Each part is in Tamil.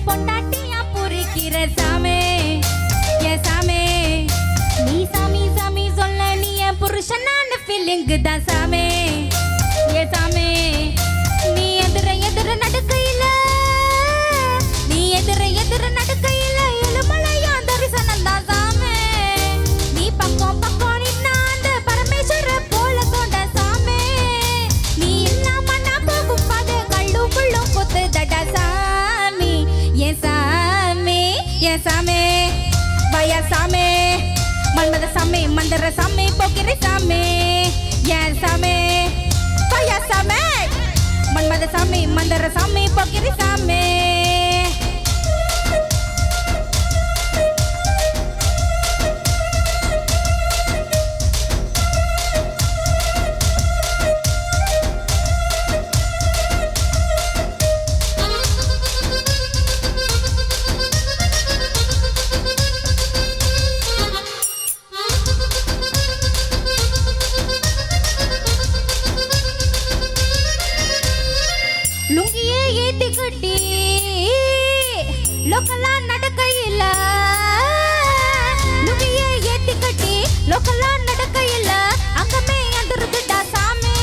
பொண்டாட்டியா புரிக்கிற சாமே என் சாமே நீ சாமி சாமி சொல்ல நீ என் புருஷனான ஃபீலிங்கு தான் சாமே என் சாமே நீ எதிர எதிர நடக்கையில நீ எதிர எதிர நடக்கையில எழுமலையா தரிசனம் தான் சாமே நீ பக்கம் பக்கம் நின்னா அந்த பரமேஸ்வர போல கொண்ட சாமே நீ இல்லாம நான் போகும் பாத கள்ளு முள்ளும் கொத்து தடா சாமி என் சாமி என் சாமி வயா சாமி மன்மத சாமி மந்திர சாமி போக்கிரி சாமி என் சாமி வயா சாமி மன்மத சாமி மந்திர சாமி போக்கிரி சாமி லுங்கியே ஏத்தி கட்டி லோக்கலா நடக்கையில லுங்கியே ஏத்தி கட்டி லோக்கலா நடக்கையில அங்கமே அதிருதுடா சாமி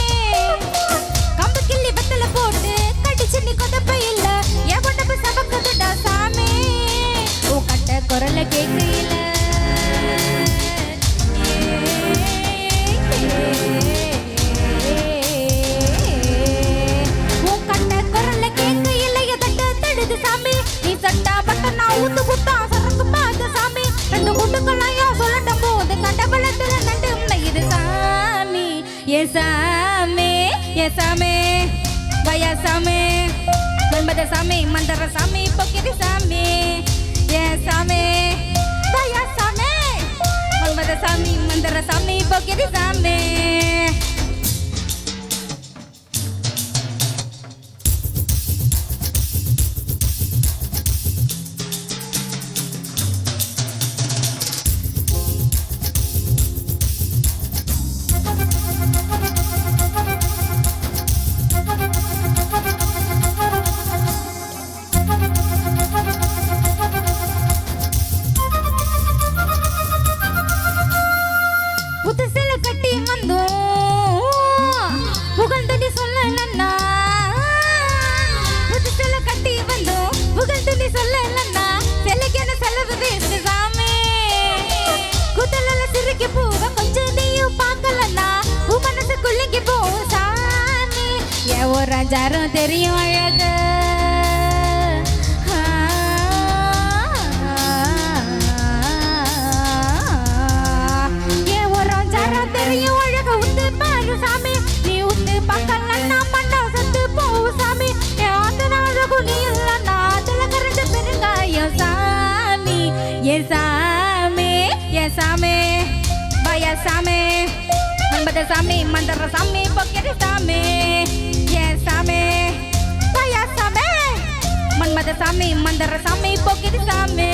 கம்பு கிள்ளி வெத்தல போட்டு கடிச்சு நீ கொதப்பையில என் உடம்பு சபக்குதுடா சாமி ஓ கட்ட குரல கேட்கையில சாமி என் சாமி வயா சாமி மன்மத சாமி மந்திர சாமி போக்கிரி சாமி என் சாமி வயா சாமி மன்மத சாமி மந்திர சாமி போக்கிரி சாமி ராஜாரும் தெரியும் அழக ஏன் ஒரு ராஜாரும் தெரியும் அழக உத்து பாரு சாமி நீ உத்து பக்கலன்னா மண்டா சத்து போவு சாமி என் ஆத்தன அழகு நீ இல்லன்னா அதுல கரண்டு பெருங்காயம் சாமி என் சாமி என் சாமி வயா சாமி மன்மத சாமி மந்திர சாமி போக்கிரி சாமி என் சாமி வயா சாமி மன்மத சாமி மந்திர சாமி போக்கிரி சாமி